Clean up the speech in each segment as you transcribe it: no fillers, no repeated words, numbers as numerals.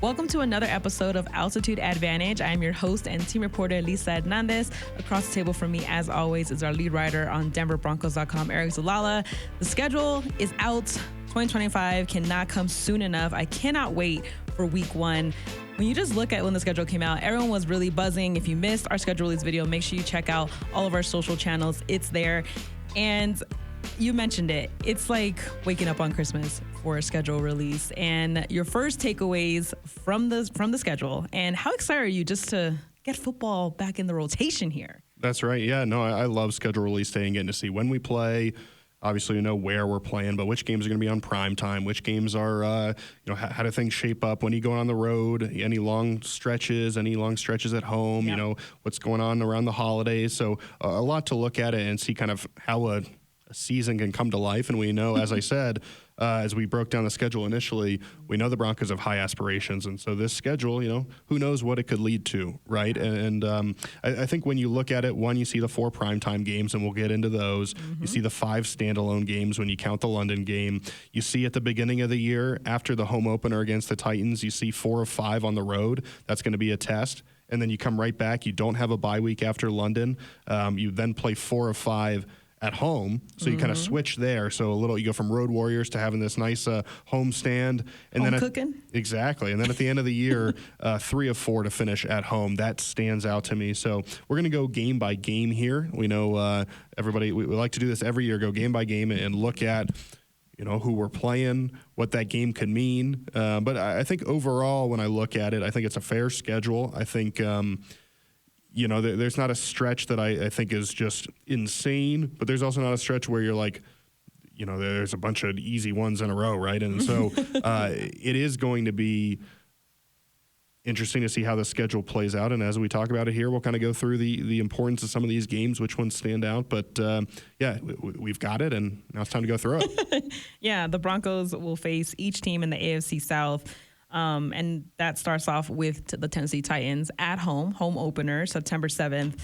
Welcome to another episode of Altitude Advantage. I'm your host and team reporter, Elisa Hernandez. Across the table from me, as always, is our lead writer on DenverBroncos.com, Aric DiLalla. The schedule is out. 2025 cannot come soon enough. I cannot wait for week one. When you just look at when the schedule came out, everyone was really buzzing. If you missed our schedule release video, make sure you check out all of our social channels. It's there. And you mentioned it. It's like waking up on Christmas for a schedule release. And your first takeaways from the schedule, and how excited are you just to get football back in the rotation here? That's right. Yeah, no, I love schedule release day and getting to see when we play. Obviously, you know where we're playing, but which games are going to be on prime time? Which games are, how do things shape up when you go on the road? Any long stretches at home? Yep. You know, what's going on around the holidays? So a lot to look at it and see kind of how a season can come to life. And we know, as I said, as we broke down the schedule initially, we know the Broncos have high aspirations. And so this schedule, who knows what it could lead to, right? And I think when you look at it, one, you see the 4 primetime games, and we'll get into those. Mm-hmm. You see the 5 standalone games when you count the London game. You see at the beginning of the year, after the home opener against the Titans, you see 4 of 5 on the road. That's going to be a test. And then you come right back. You don't have a bye week after London. You then play 4 of 5 at home, so you kind of switch there. So you go from road warriors to having this nice home stand, and home then cooking. Exactly, and then at the end of the year, 3 of 4 to finish at home. That stands out to me. So we're going to go game by game here. We know everybody. We like to do this every year. Go game by game and look at who we're playing, what that game could mean. But I think overall, when I look at it, I think it's a fair schedule. I think. There's not a stretch that I think is just insane, but there's also not a stretch where you're like, there's a bunch of easy ones in a row, right? And so it is going to be interesting to see how the schedule plays out. And as we talk about it here, we'll kind of go through the importance of some of these games, which ones stand out. But, we've got it, and now it's time to go through it. Yeah, the Broncos will face each team in the AFC South. And that starts off with the Tennessee Titans at home opener, September 7th.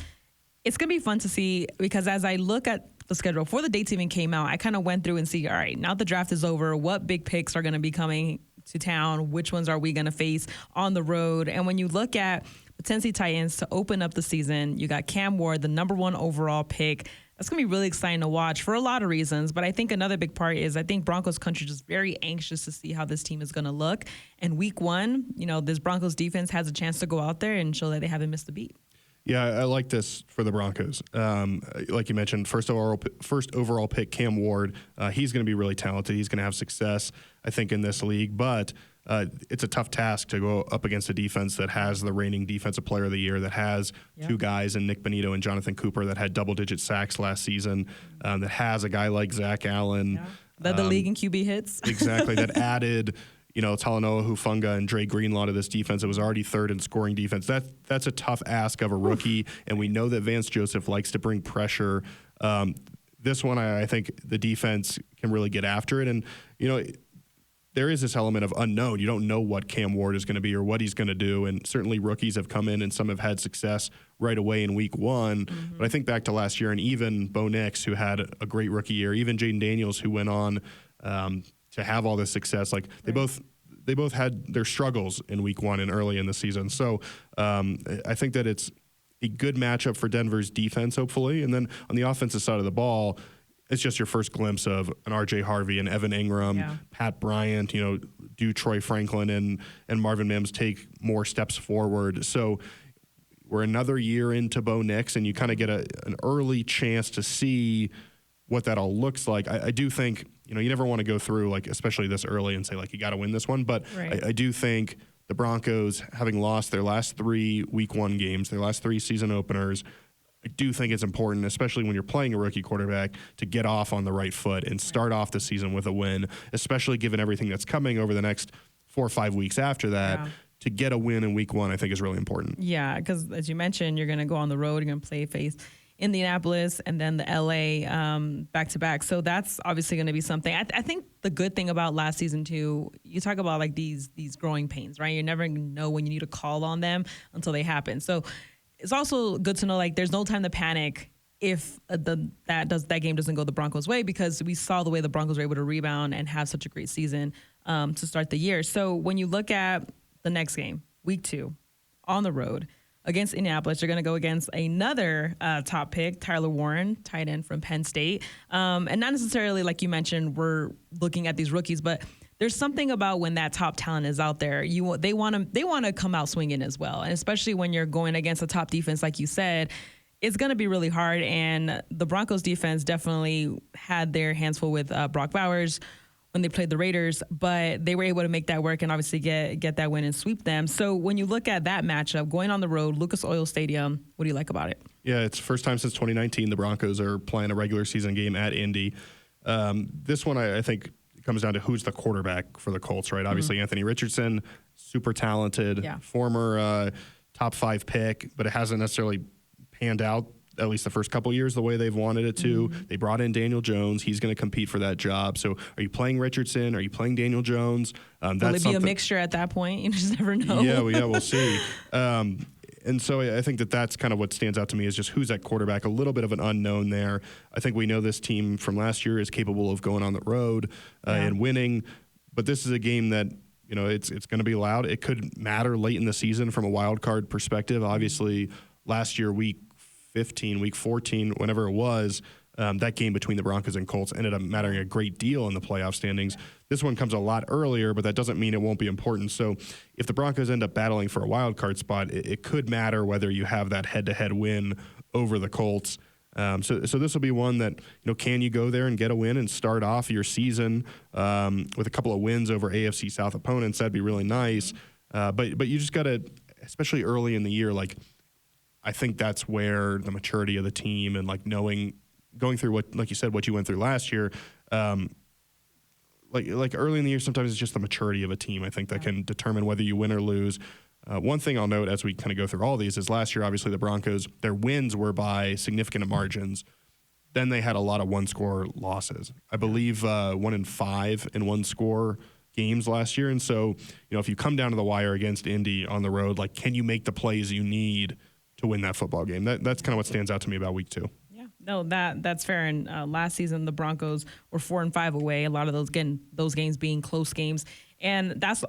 It's going to be fun to see because as I look at the schedule before the dates even came out, I kind of went through and see, all right, now the draft is over, what big picks are going to be coming to town? Which ones are we going to face on the road? And when you look at the Tennessee Titans to open up the season, you got Cam Ward, the number 1 overall pick. That's going to be really exciting to watch for a lot of reasons. But I think another big part is I think Broncos country is just very anxious to see how this team is going to look. And week one, this Broncos defense has a chance to go out there and show that they haven't missed a beat. Yeah, I like this for the Broncos. Like you mentioned, first overall pick, Cam Ward. He's going to be really talented. He's going to have success, I think, in this league. But it's a tough task to go up against a defense that has the reigning defensive player of the year, that has 2 guys in Nick Bonito and Jonathan Cooper that had double-digit sacks last season, that has a guy like Zach Allen. Yeah. Led the league in QB hits. Exactly, that added Talanoa Hufanga and Dre Greenlaw to this defense. It was already 3rd in scoring defense. That's a tough ask of a rookie, and we know that Vance Joseph likes to bring pressure. This one, I think the defense can really get after it, and there is this element of unknown. You don't know what Cam Ward is going to be or what he's going to do, and certainly rookies have come in and some have had success right away in week 1. Mm-hmm. But I think back to last year, and even Bo Nix, who had a great rookie year, even Jaden Daniels, who went on to have all this success, like they both had their struggles in week 1 and early in the season. So I think that it's a good matchup for Denver's defense, hopefully. And then on the offensive side of the ball, it's just your first glimpse of an R.J. Harvey and Evan Ingram, Pat Bryant, do Troy Franklin and Marvin Mims take more steps forward. So we're another year into Bo Nix, and you kind of get an early chance to see what that all looks like. I do think, you never want to go through, like, especially this early and say, like, you got to win this one. But right. I do think the Broncos, having lost their last 3 week 1 games, their last 3 season openers, I do think it's important, especially when you're playing a rookie quarterback, to get off on the right foot and start off the season with a win, especially given everything that's coming over the next 4 or 5 weeks after that. Yeah. To get a win in week 1, I think, is really important. Yeah, because as you mentioned, you're going to go on the road, you're going to face Indianapolis and then the LA back-to-back. So that's obviously going to be something. I think the good thing about last season, too, you talk about like these growing pains, right? You never know when you need to call on them until they happen. So it's also good to know, like, there's no time to panic if that game doesn't go the Broncos' way, because we saw the way the Broncos were able to rebound and have such a great season to start the year. So when you look at the next game, week 2, on the road against Indianapolis. They're going to go against another top pick, Tyler Warren, tight end from Penn State. And not necessarily, like you mentioned, we're looking at these rookies, but there's something about when that top talent is out there. They want to come out swinging as well, and especially when you're going against a top defense, like you said, it's going to be really hard. And the Broncos defense definitely had their hands full with Brock Bowers when they played the Raiders, but they were able to make that work and obviously get that win and sweep them. So when you look at that matchup, going on the road, Lucas Oil Stadium, what do you like about it? Yeah, it's the first time since 2019 the Broncos are playing a regular season game at Indy. This one, I think, comes down to who's the quarterback for the Colts, right? Obviously, Anthony Richardson, super talented, former top 5 pick, but it hasn't necessarily panned out, at least the first couple of years, the way they've wanted it to. They brought in Daniel Jones. He's going to compete for that job. So are you playing Richardson? Are you playing Daniel Jones? Will it be a mixture at that point? You just never know. Yeah, we'll see. And so I think that's kind of what stands out to me is just who's at quarterback, a little bit of an unknown there. I think we know this team from last year is capable of going on the road and winning. But this is a game that, it's going to be loud. It could matter late in the season from a wild card perspective. Obviously, last year, week 15, week 14, whenever it was, that game between the Broncos and Colts ended up mattering a great deal in the playoff standings. This one comes a lot earlier, but that doesn't mean it won't be important. So if the Broncos end up battling for a wild card spot, it could matter whether you have that head-to-head win over the Colts. So this will be one that, can you go there and get a win and start off your season with a couple of wins over AFC South opponents? That'd be really nice. But you just got to, especially early in the year, I think that's where the maturity of the team and going through what, like you said, what you went through last year, like early in the year, sometimes it's just the maturity of a team, I think, that can determine whether you win or lose. One thing I'll note as we kind of go through all these is last year, obviously the Broncos, their wins were by significant margins. Then they had a lot of one-score losses. I believe 1-5 in one-score games last year. And so, if you come down to the wire against Indy on the road, can you make the plays you need to win that football game? That's kind of what stands out to me about week 2. Yeah, no, that's fair. And last season, the Broncos were 4-5 away. A lot of those games being close games. And that's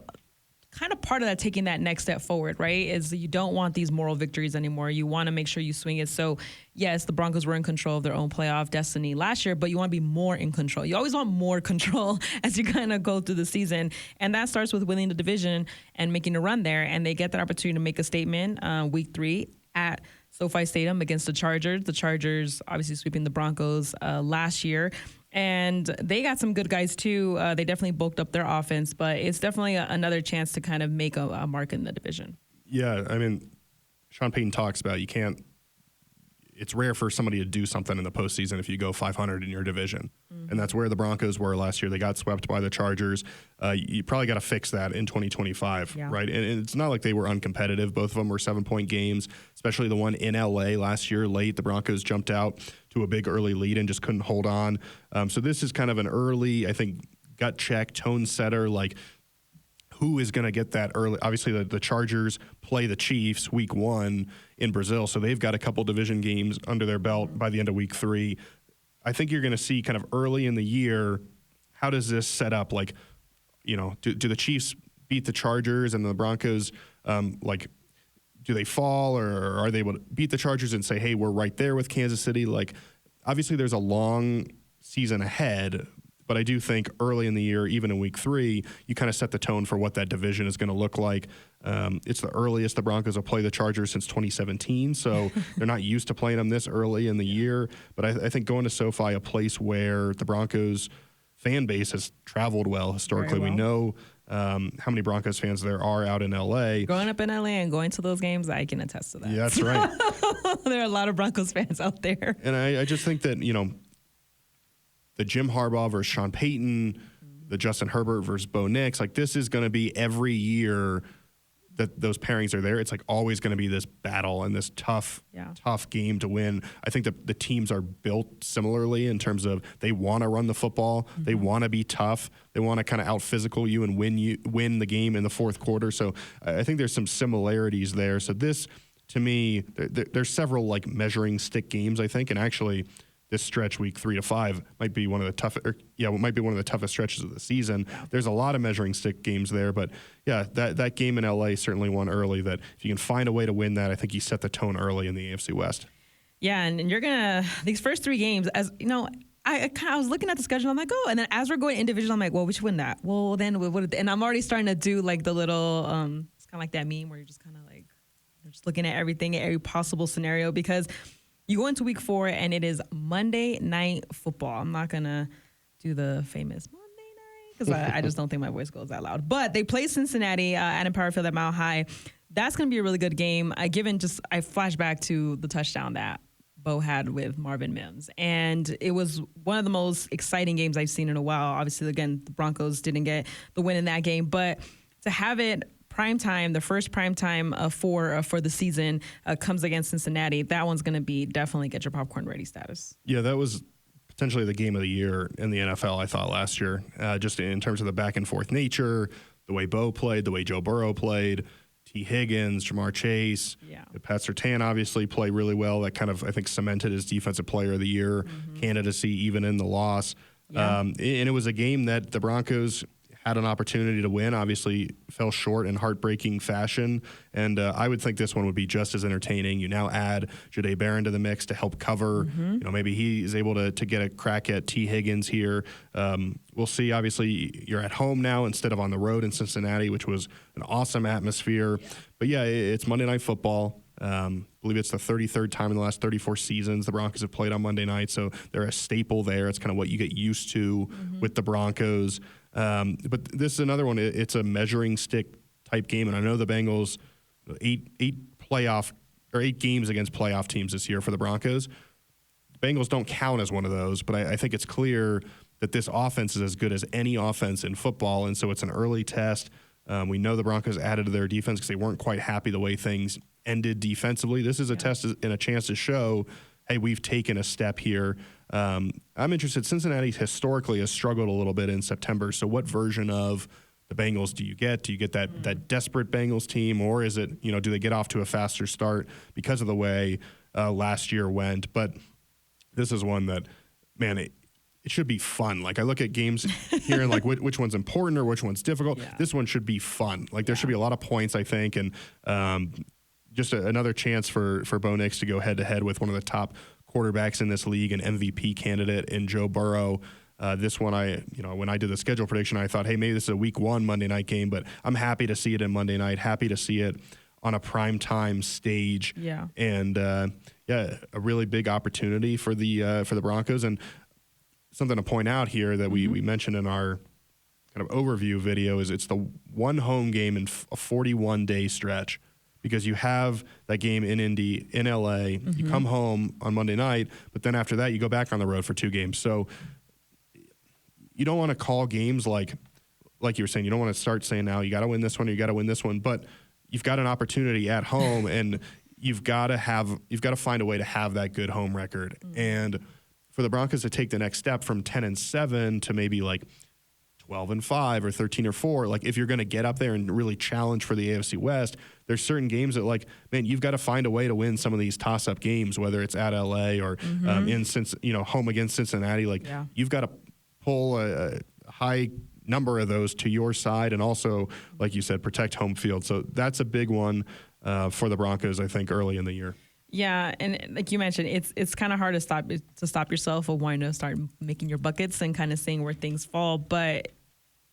kind of part of that, taking that next step forward, right? Is you don't want these moral victories anymore. You want to make sure you swing it. So, yes, the Broncos were in control of their own playoff destiny last year, but you want to be more in control. You always want more control as you kind of go through the season. And that starts with winning the division and making a run there. And they get that opportunity to make a statement week 3 at SoFi Stadium against the Chargers. The Chargers obviously sweeping the Broncos last year. And they got some good guys, too. They definitely bulked up their offense, but it's definitely another chance to kind of make a mark in the division. Yeah, I mean, Sean Payton talks about it's rare for somebody to do something in the postseason if you go 500 in your division. And that's where the Broncos were last year. They got swept by the Chargers. You probably got to fix that in 2025, right? And it's not like they were uncompetitive. Both of them were 7-point games, especially the one in L.A. last year late. The Broncos jumped out to a big early lead and just couldn't hold on. So this is kind of an early, I think, gut check, tone setter, who is going to get that early? Obviously, the Chargers play the Chiefs week 1 in Brazil, so they've got a couple division games under their belt by the end of week 3. I think you're going to see kind of early in the year, how does this set up? Do the Chiefs beat the Chargers and the Broncos, do they fall, or are they able to beat the Chargers and say, hey, we're right there with Kansas City? Obviously, there's a long season ahead, but I do think early in the year, even in week 3, you kind of set the tone for what that division is going to look like. It's the earliest the Broncos have played the Chargers since 2017, so they're not used to playing them this early in the year. But I think going to SoFi, a place where the Broncos fan base has traveled well historically. We know how many Broncos fans there are out in L.A. Growing up in L.A. and going to those games, I can attest to that. Yeah, that's right. There are a lot of Broncos fans out there. And I just think that, the Jim Harbaugh versus Sean Payton, the Justin Herbert versus Bo Nix, this is going to be every year that those pairings are there. It's always going to be this battle and this tough game to win. I think that the teams are built similarly in terms of they want to run the football. They want to be tough. They want to kind of out physical you and win the game in the fourth quarter. So I think there's some similarities there. So this, to me, there's several measuring stick games, I think, and actually this stretch, week 3 to 5, might be one of the toughest stretches of the season. Yeah. There's a lot of measuring stick games there, but yeah, that game in LA certainly won early. That if you can find a way to win that, I think you set the tone early in the AFC West. Yeah, and you're gonna these first 3 games, as you know, I was looking at the schedule. I'm like, oh, and then as we're going individual, I'm like, well, we should win that. Well, then what? And I'm already starting to do like the little, it's kind of like that meme where you're just kind of like, you're just looking at everything, every possible scenario, because you go into week 4 and it is Monday Night Football. I'm not gonna do the famous Monday night because I just don't think my voice goes that loud. But they play Cincinnati at Empower Field at Mile High. That's gonna be a really good game. I flash back to the touchdown that Bo had with Marvin Mims. And it was one of the most exciting games I've seen in a while. Obviously, again, the Broncos didn't get the win in that game, but to have it prime time, the first prime time for the season comes against Cincinnati, that one's going to be definitely get your popcorn ready status. Yeah, that was potentially the game of the year in the NFL, I thought, last year, just in terms of the back and forth nature, the way Bo played, the way Joe Burrow played, T. Higgins, Jamar Chase, Pat Surtain obviously played really well. That kind of, I think, cemented his Defensive Player of the Year candidacy even in the loss. Yeah. And it was a game that the Broncos had an opportunity to win, obviously fell short in heartbreaking fashion. And I would think this one would be just as entertaining. You now add Jahdae Barron to the mix to help cover. You know, maybe he is able to get a crack at T. Higgins here. We'll see. Obviously, you're at home now instead of on the road in Cincinnati, which was an awesome atmosphere. But yeah, it's Monday Night Football. I believe it's the 33rd time in the last 34 seasons the Broncos have played on Monday night, so they're a staple there. It's kind of what you get used to with the Broncos. But this is another one. It's a measuring stick type game, and I know the Bengals eight games against playoff teams this year for the Broncos. The Bengals don't count as one of those, but I think it's clear that this offense is as good as any offense in football, and so it's an early test. We know the Broncos added to their defense because they weren't quite happy the way things ended defensively. This is a test and a chance to show, hey, we've taken a step here. I'm interested. Cincinnati historically has struggled a little bit in September. So what version of the Bengals do you get? Do you get that desperate Bengals team, or is it, do they get off to a faster start because of the way last year went? But this is one that, man, it should be fun. Like, I look at games here and like which one's important or which one's difficult. Yeah. This one should be fun. Like, there should be a lot of points, I think, and just another chance for Bo Nix to go head-to-head with one of the top quarterbacks in this league, an MVP candidate in Joe Burrow. This one, when I did the schedule prediction, I thought, hey, maybe this is a week 1 Monday night game, but I'm happy to see it in Monday night, happy to see it on a primetime stage. Yeah. And, a really big opportunity for the Broncos. And something to point out here that we mentioned in our kind of overview video is it's the one home game in a 41-day stretch, because you have that game in Indy, in LA, you come home on Monday night, but then after that you go back on the road for 2 games. So you don't want to call games like you were saying, you don't want to start saying now you got to win this one or you got to win this one, but you've got an opportunity at home and you've got to find a way to have that good home record. And for the Broncos to take the next step from 10-7 to maybe like 12-5 or 13-4, like, if you're going to get up there and really challenge for the AFC West, there's certain games that, like, man, you've got to find a way to win some of these toss-up games, whether it's at LA or home against Cincinnati. Like, you've got to pull a high number of those to your side, and also, like you said, protect home field. So that's a big one for the Broncos, I think, early in the year. Yeah, and like you mentioned, it's kind of hard to stop yourself of wanting to start making your buckets and kind of seeing where things fall. But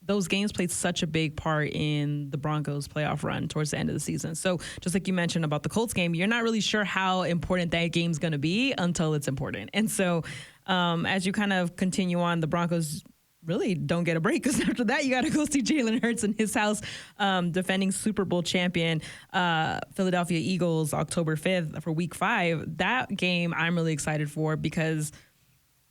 those games played such a big part in the Broncos' playoff run towards the end of the season. So just like you mentioned about the Colts game, you're not really sure how important that game's going to be until it's important. And so as you kind of continue on, the Broncos really don't get a break, because after that you got to go see Jalen Hurts in his house, defending Super Bowl champion Philadelphia Eagles, October 5th for Week 5. That game I'm really excited for, because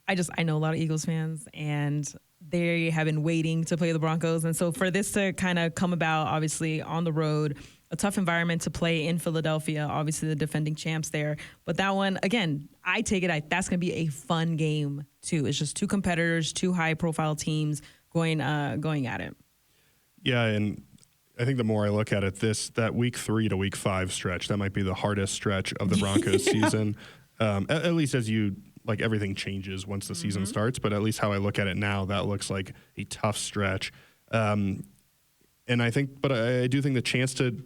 I know a lot of Eagles fans and they have been waiting to play the Broncos. And so for this to kind of come about, obviously on the road, a tough environment to play in Philadelphia, obviously the defending champs there. But that one, again, I take it, that's going to be a fun game too. It's just 2 competitors, 2 high-profile teams going at it. Yeah, and I think the more I look at it, that Week 3 to Week 5 stretch, that might be the hardest stretch of the Broncos season, at least as you like everything changes once the season starts, but at least how I look at it now, that looks like a tough stretch. And I do think the chance to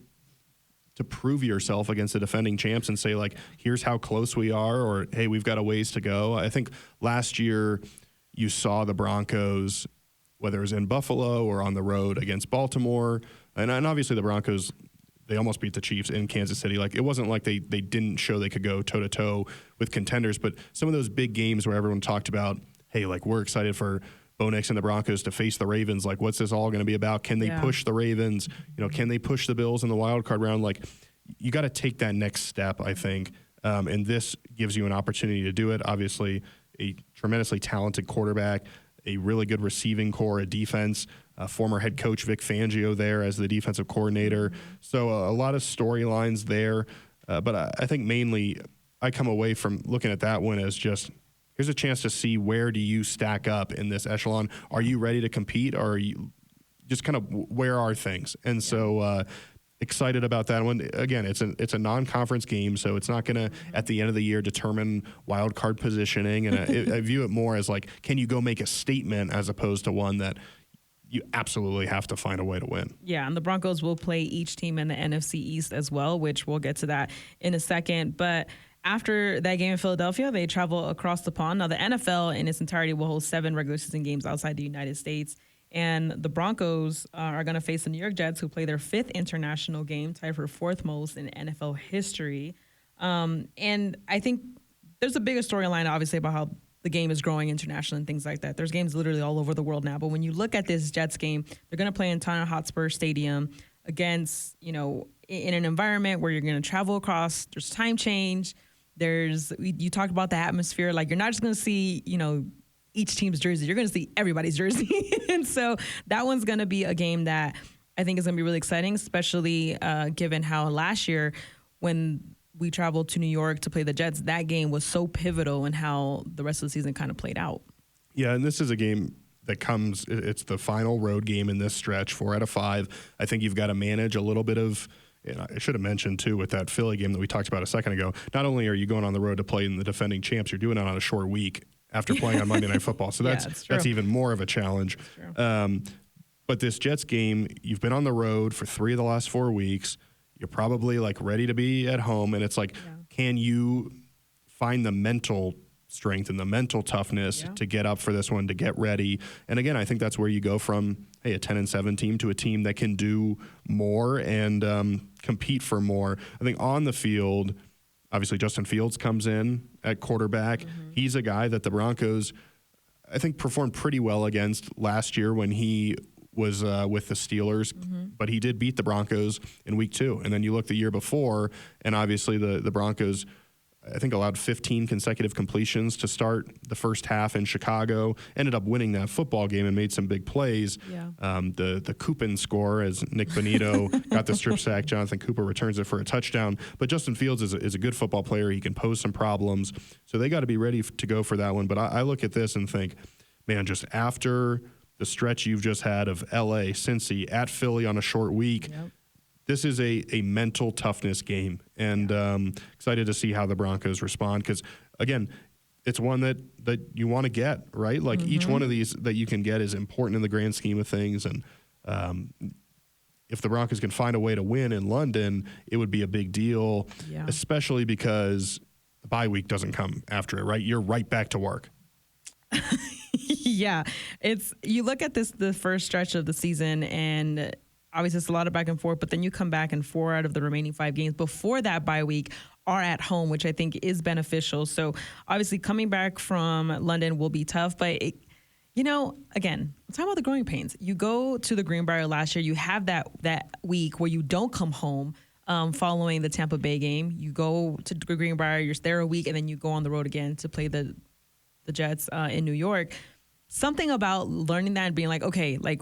prove yourself against the defending champs and say, like, here's how close we are, or, hey, we've got a ways to go. I think last year you saw the Broncos, whether it was in Buffalo or on the road against Baltimore, and obviously the Broncos, they almost beat the Chiefs in Kansas City. Like, it wasn't like they didn't show they could go toe-to-toe with contenders, but some of those big games where everyone talked about, hey, like, we're excited for Bo Nix and the Broncos to face the Ravens. Like, what's this all going to be about? Can they push the Ravens? You know, can they push the Bills in the wild card round? Like, you got to take that next step, I think, and this gives you an opportunity to do it. Obviously, a tremendously talented quarterback, a really good receiving core, a defense, former head coach Vic Fangio there as the defensive coordinator. So a lot of storylines there. But I think mainly I come away from looking at that one as just, here's a chance to see where do you stack up in this echelon. Are you ready to compete, or are you just kind of where are things? And so excited about that one. Again, it's a non-conference game, so it's not going to, at the end of the year, determine wild card positioning. And I view it more as like, can you go make a statement as opposed to one that you absolutely have to find a way to win. Yeah, and the Broncos will play each team in the NFC East as well, which we'll get to that in a second. But after that game in Philadelphia, they travel across the pond. Now, the NFL in its entirety will hold 7 regular season games outside the United States. And the Broncos are going to face the New York Jets, who play their 5th international game, tied for 4th most in NFL history. And I think there's a bigger storyline, obviously, about how the game is growing internationally and things like that. There's games literally all over the world now. But when you look at this Jets game, they're going to play in Tottenham Hotspur Stadium against, in an environment where you're going to travel across. There's time change. You talked about the atmosphere. Like, you're not just going to see, each team's jersey. You're going to see everybody's jersey. And so that one's going to be a game that I think is going to be really exciting, especially given how last year when we traveled to New York to play the Jets, that game was so pivotal in how the rest of the season kind of played out. Yeah, and this is a game that it's the final road game in this stretch, 4 out of 5. I think you've got to manage a little bit of, and I should have mentioned too with that Philly game that we talked about a second ago, not only are you going on the road to play in the defending champs, you're doing it on a short week after playing on Monday Night Football. So that's even more of a challenge. But this Jets game, you've been on the road for 3 of the last 4 weeks. You're probably like ready to be at home. And it's like, can you find the mental strength and the mental toughness to get up for this one, to get ready? And again, I think that's where you go from, hey, a 10-7 team to a team that can do more and compete for more. I think on the field, obviously Justin Fields comes in at quarterback. He's a guy that the Broncos, I think, performed pretty well against last year when he was with the Steelers, but he did beat the Broncos in week 2. And then you look the year before, and obviously the Broncos, I think, allowed 15 consecutive completions to start the first half in Chicago, ended up winning that football game and made some big plays. The Coopin score, as Nick Bonito got the strip sack, Jonathan Cooper returns it for a touchdown. But Justin Fields is a good football player. He can pose some problems. So they got to be ready to go for that one. But I look at this and think, man, just after the stretch you've just had of L.A., Cincy, at Philly on a short week, this is a mental toughness game. And excited to see how the Broncos respond because, again, it's one that you want to get, right? Like each one of these that you can get is important in the grand scheme of things. And if the Broncos can find a way to win in London, it would be a big deal, especially because the bye week doesn't come after it, right? You're right back to work. Yeah, you look at the first stretch of the season, and obviously it's a lot of back and forth, but then you come back and 4 out of the remaining 5 games before that bye week are at home, which I think is beneficial. So obviously coming back from London will be tough, but again, I'm talking about the growing pains. You go to the Greenbrier last year, you have that week where you don't come home following the Tampa Bay game. You go to the Greenbrier, you're there a week, and then you go on the road again to play the Jets in New York. Something about learning that and being like, okay, like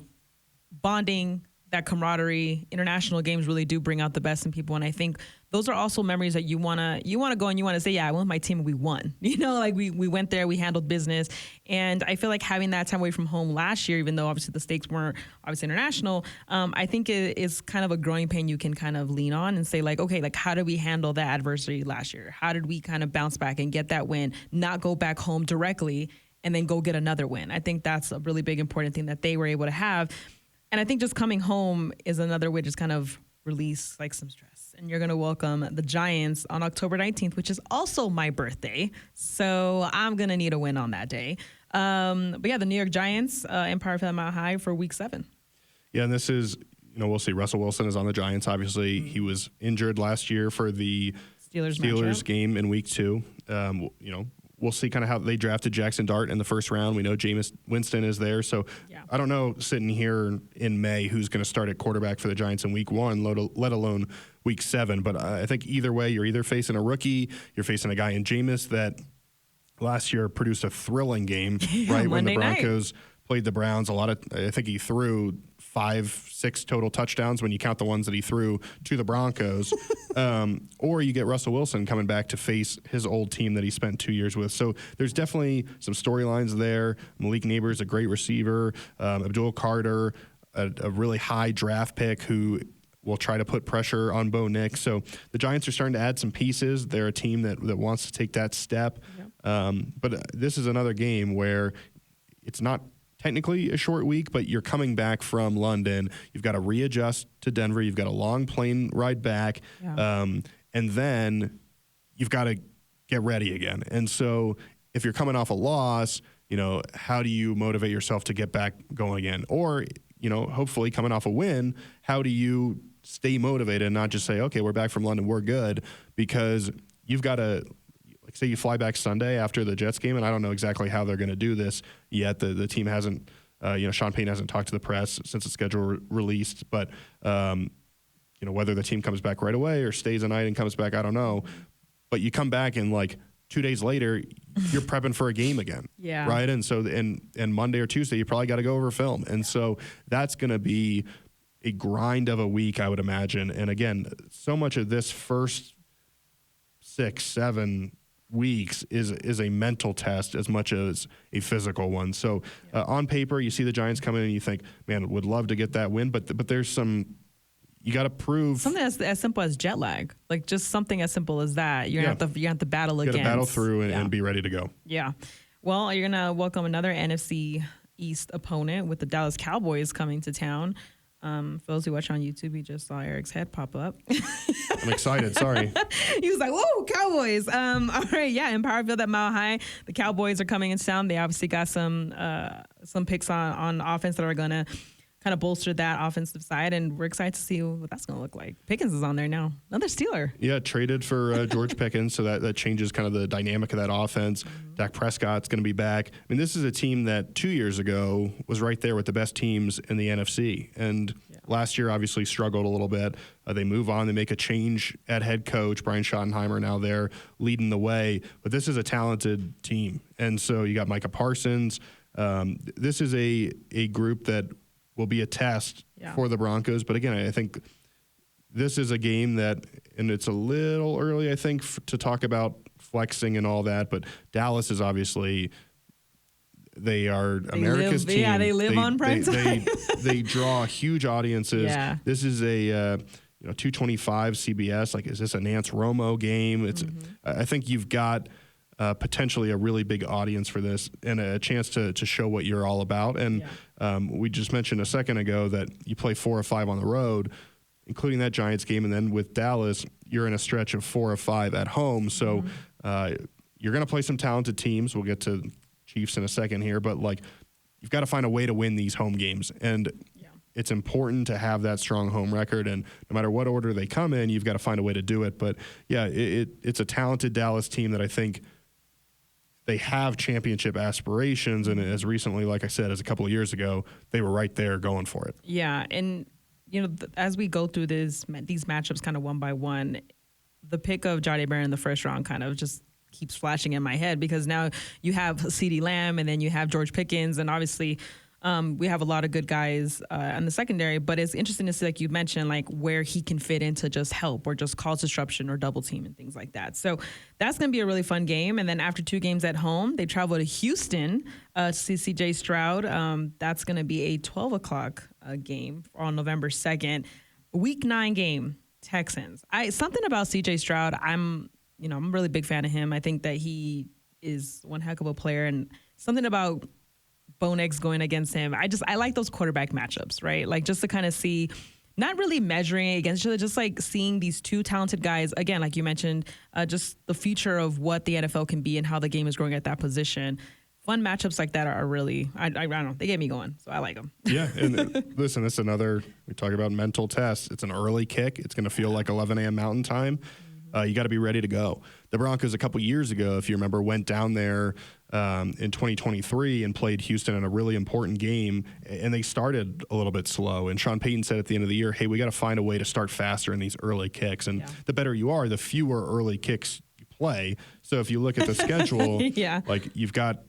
bonding, that camaraderie. International games really do bring out the best in people, and I think those are also memories that you wanna go and you wanna say, yeah, I went with my team and we won. Like we went there, we handled business, and I feel like having that time away from home last year, even though obviously the stakes weren't obviously international, I think it is kind of a growing pain you can kind of lean on and say like, okay, like how did we handle that adversity last year? How did we kind of bounce back and get that win, not go back home directly and then go get another win? I think that's a really big important thing that they were able to have. And I think just coming home is another way to just kind of release like some stress. And you're going to welcome the Giants on October 19th, which is also my birthday. So I'm going to need a win on that day. But yeah, the New York Giants, Empire Field Mile High for week 7. Yeah, and this is, we'll see. Russell Wilson is on the Giants, obviously. He was injured last year for the Steelers game in week 2. We'll see kind of how they drafted Jackson Dart in the first round. We know Jameis Winston is there. So yeah. I don't know, sitting here in May, who's going to start at quarterback for the Giants in week 1, let alone week 7. But I think either way, you're either facing a rookie, you're facing a guy in Jameis that last year produced a thrilling game, right? When the Broncos played the Browns. I think he threw 5-6 total touchdowns when you count the ones that he threw to the Broncos. Or you get Russell Wilson coming back to face his old team that he spent 2 years with. So there's definitely some storylines there. Malik Neighbors, a great receiver. Abdul Carter, a really high draft pick who will try to put pressure on Bo Nix. So the Giants are starting to add some pieces. They're a team that wants to take that step. Yep. But this is another game where it's not technically a short week, but you're coming back from London. You've got to readjust to Denver. You've got a long plane ride back. Yeah. And then you've got to get ready again. And so if you're coming off a loss, how do you motivate yourself to get back going again? Or, hopefully coming off a win, how do you stay motivated and not just say, okay, we're back from London, we're good? Because you've got to, like, say you fly back Sunday after the Jets game, and I don't know exactly how they're going to do this yet. The team hasn't, Sean Payton hasn't talked to the press since the schedule released, but, whether the team comes back right away or stays a night and comes back, I don't know. But you come back and 2 days later, you're prepping for a game again. Yeah. Right. And so, and Monday or Tuesday, you probably got to go over film. And so that's going to be a grind of a week, I would imagine. And again, so much of this first 6-7 weeks is a mental test as much as a physical one. So on paper, you see the Giants come in and you think, man, would love to get that win. But there's some, you got to prove something as simple as jet lag, like just something as simple as that. You're gonna have to battle against. You got to battle through and be ready to go. Yeah. Well, you're gonna welcome another NFC East opponent with the Dallas Cowboys coming to town. For those who watch on YouTube, you just saw Eric's head pop up. I'm excited. Sorry. He was like, "Whoa, Cowboys!" All right, yeah. Empire Field at Mile High. The Cowboys are coming in town. They obviously got some picks on offense that are gonna kind of bolster that offensive side, and we're excited to see what that's gonna look like. Pickens is on there now, another Steeler. Yeah, traded for George Pickens, so that changes kind of the dynamic of that offense. Mm-hmm. Dak Prescott's going to be back. I mean, this is a team that 2 years ago was right there with the best teams in the NFC, and last year obviously struggled a little bit. They move on, they make a change at head coach. Brian Schottenheimer now there leading the way, but this is a talented team, and so you got Micah Parsons. This is a group that will be a test for the Broncos. But again, I think this is a game that, and it's a little early, I think, to talk about flexing and all that, but Dallas is obviously, they are America's team. Yeah, they live on prime time. They draw huge audiences. Yeah. This is a 225 CBS. Like, is this a Nance Romo game? It's. I think you've got potentially a really big audience for this and a chance to show what you're all about. And we just mentioned a second ago that you play 4 or 5 on the road, including that Giants game. And then with Dallas, you're in a stretch of 4 or 5 at home. So you're going to play some talented teams. We'll get to Chiefs in a second here, but you've got to find a way to win these home games. And it's important to have that strong home record. And no matter what order they come in, you've got to find a way to do it. But it's a talented Dallas team that I think they have championship aspirations, and as recently, like I said, as a couple of years ago, they were right there going for it. Yeah, and as we go through these matchups kind of one by one, the pick of Jahdae Barron in the first round kind of just keeps flashing in my head, because now you have CeeDee Lamb and then you have George Pickens, and obviously We have a lot of good guys in the secondary, but it's interesting to see, like you mentioned, like where he can fit into just help or just cause disruption or double team and things like that. So that's going to be a really fun game. And then after 2 games at home, they travel to Houston to see CJ Stroud. That's going to be a 12 o'clock game on November 2nd. Week 9 game, Texans. Something about CJ Stroud, I'm a really big fan of him. I think that he is one heck of a player, and something about Bo Nix going against him. I like those quarterback matchups, right? Like just to kind of see, not really measuring against each other, just like seeing these 2 talented guys, again, like you mentioned, just the future of what the NFL can be and how the game is growing at that position. Fun matchups like that are really, I don't know, they get me going, so I like them. Yeah, and listen, this is another, we talk about mental test. It's an early kick. It's going to feel like 11 a.m. Mountain Time. You got to be ready to go. The Broncos a couple years ago, if you remember, went down there in 2023 and played Houston in a really important game, and they started a little bit slow. And Sean Payton said at the end of the year, hey, we got to find a way to start faster in these early kicks. And the better you are, the fewer early kicks you play. So if you look at the schedule, like you've got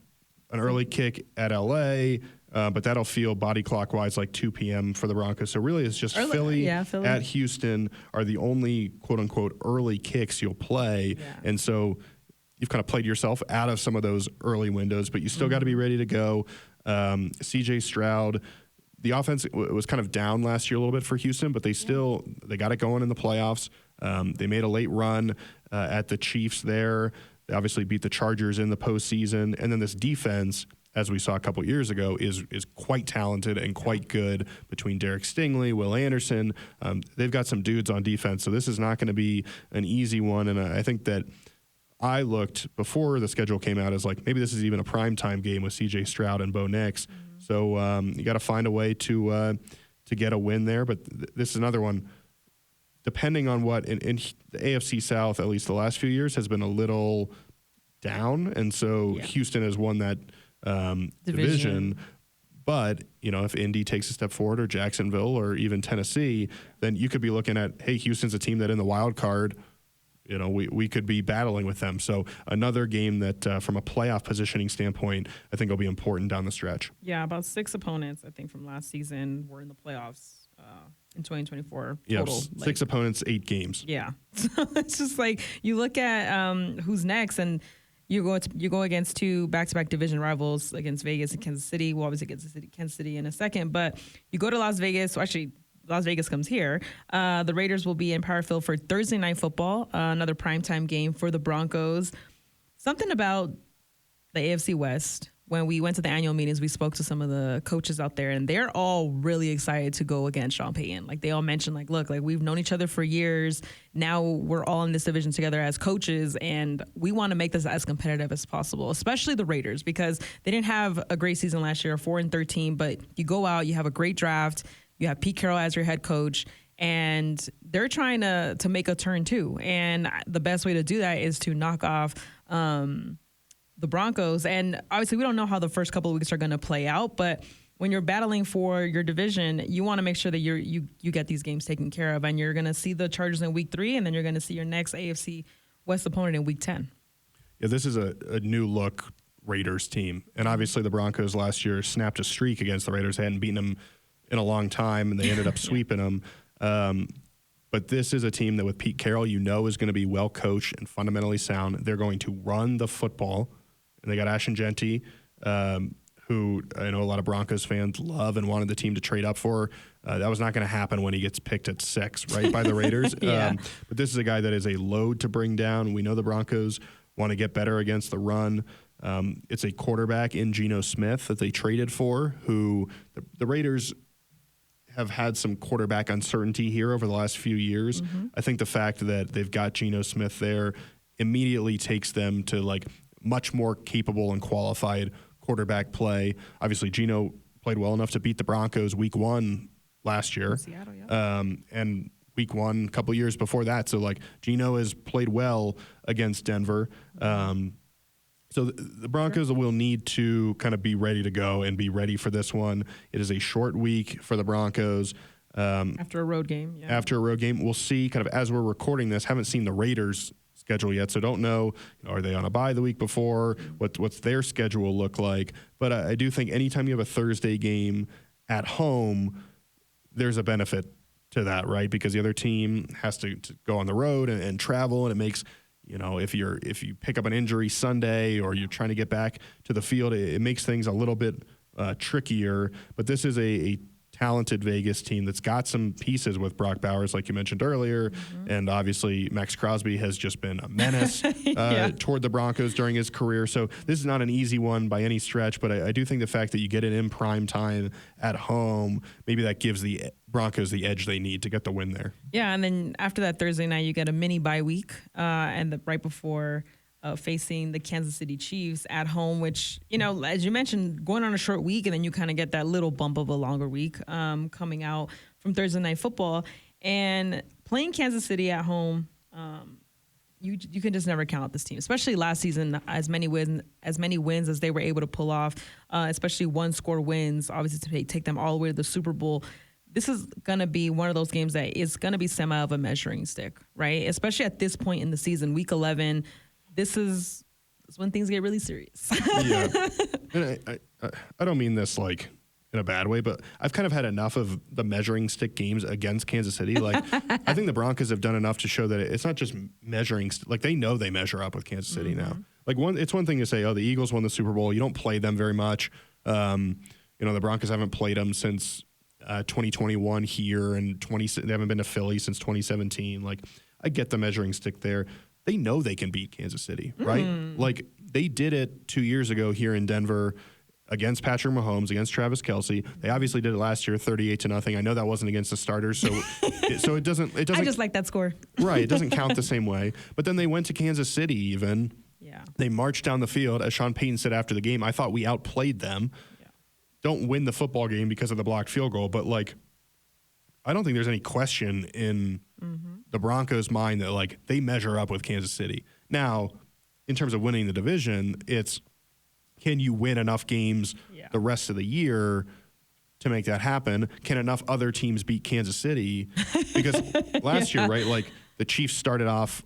an early kick at L.A., but that'll feel body clockwise like 2 p.m. for the Broncos. So really it's just Philly at Houston are the only quote-unquote early kicks you'll play. Yeah. And so you've kind of played yourself out of some of those early windows, but you still got to be ready to go. CJ Stroud, the offense was kind of down last year a little bit for Houston, but they got it going in the playoffs. They made a late run at the Chiefs there. They obviously beat the Chargers in the postseason. And then this defense, as we saw a couple years ago, is quite talented and quite good between Derek Stingley, Will Anderson. They've got some dudes on defense, so this is not going to be an easy one. And I think that I looked before the schedule came out as like maybe this is even a primetime game with C.J. Stroud and Bo Nix. So you got to find a way to get a win there. But this is another one. Depending on what in the AFC South, at least the last few years, has been a little down, and so Houston has won that division. But, if Indy takes a step forward or Jacksonville or even Tennessee, then you could be looking at, hey, Houston's a team that in the wild card, we could be battling with them. So another game that from a playoff positioning standpoint, I think will be important down the stretch. Yeah, about 6 opponents, I think, from last season were in the playoffs in 2024 total. Yeah, 6 opponents, 8 games. Yeah. So it's just like you look at who's next, and you go against 2 back-to-back division rivals against Vegas and Kansas City. We'll obviously get to Kansas City in a second, but you go to Las Vegas. Well, actually, Las Vegas comes here. The Raiders will be in Power Field for Thursday Night Football, another primetime game for the Broncos. Something about the AFC West. When we went to the annual meetings, we spoke to some of the coaches out there, and they're all really excited to go against Sean Payton. Like, they all mentioned, like, look, like, we've known each other for years. Now we're all in this division together as coaches, and we want to make this as competitive as possible, especially the Raiders, because they didn't have a great season last year, 4-13, but you go out, you have a great draft, you have Pete Carroll as your head coach, and they're trying to make a turn too. And the best way to do that is to knock off the Broncos. And obviously we don't know how the first couple of weeks are going to play out, but when you're battling for your division, you want to make sure that you get these games taken care of. And you're going to see the Chargers in week 3, and then you're going to see your next AFC West opponent in week 10. Yeah, this is a new look Raiders team. And obviously the Broncos last year snapped a streak against the Raiders. They hadn't beaten them in a long time, and they ended up sweeping them. But this is a team that with Pete Carroll, is going to be well coached and fundamentally sound. They're going to run the football. And they got Ashton Genty, who I know a lot of Broncos fans love and wanted the team to trade up for. That was not going to happen when he gets picked at 6, right, by the Raiders. But this is a guy that is a load to bring down. We know the Broncos want to get better against the run. It's a quarterback in Geno Smith that they traded for, who the Raiders have had some quarterback uncertainty here over the last few years. I think the fact that they've got Geno Smith there immediately takes them to, like, much more capable and qualified quarterback play. Obviously, Geno played well enough to beat the Broncos week 1 last year. Seattle, and week 1 a couple years before that. So, like, Geno has played well against Denver. So the Broncos will need to kind of be ready to go and be ready for this one. It is a short week for the Broncos. After a road game. After a road game. We'll see kind of as we're recording this, haven't seen the Raiders' schedule yet, so don't know, are they on a bye the week before? What's their schedule look like? But I do think anytime you have a Thursday game at home, there's a benefit to that, right? Because the other team has to go on the road and travel, and it makes, if you pick up an injury Sunday or you're trying to get back to the field, it makes things a little bit trickier. But this is a talented Vegas team that's got some pieces with Brock Bowers, like you mentioned earlier. And obviously Max Crosby has just been a menace toward the Broncos during his career. So this is not an easy one by any stretch, but I do think the fact that you get it in prime time at home, maybe that gives the Broncos the edge they need to get the win there. Yeah, and then after that Thursday night, you get a mini bye week, and right before facing the Kansas City Chiefs at home, which, as you mentioned, going on a short week, and then you kind of get that little bump of a longer week coming out from Thursday Night Football. And playing Kansas City at home, you can just never count out this team, especially last season, as many wins as they were able to pull off, especially one-score wins, obviously to take them all the way to the Super Bowl. This is going to be one of those games that is going to be semi of a measuring stick, right? Especially at this point in the season, week 11, this is when things get really serious. Yeah. And I don't mean this like in a bad way, but I've kind of had enough of the measuring stick games against Kansas City. Like, I think the Broncos have done enough to show that it's not just measuring. Like, they know they measure up with Kansas City now. Like, it's one thing to say, the Eagles won the Super Bowl. You don't play them very much. The Broncos haven't played them since 2021 here, and they haven't been to Philly since 2017. Like, I get the measuring stick there. They know they can beat Kansas City, right? Like, they did it 2 years ago here in Denver against Patrick Mahomes, against Travis Kelce. They obviously did it last year, 38-0. I know that wasn't against the starters, so it doesn't. I just like that score. Right, it doesn't count the same way. But then they went to Kansas City even. Yeah. They marched down the field. As Sean Payton said after the game, I thought we outplayed them. Yeah. Don't win the football game because of the blocked field goal, but, like, I don't think there's any question in the Broncos' mind that, like, they measure up with Kansas City. Now, in terms of winning the division, it's can you win enough games the rest of the year to make that happen? Can enough other teams beat Kansas City? Because last year, right, like, the Chiefs started off,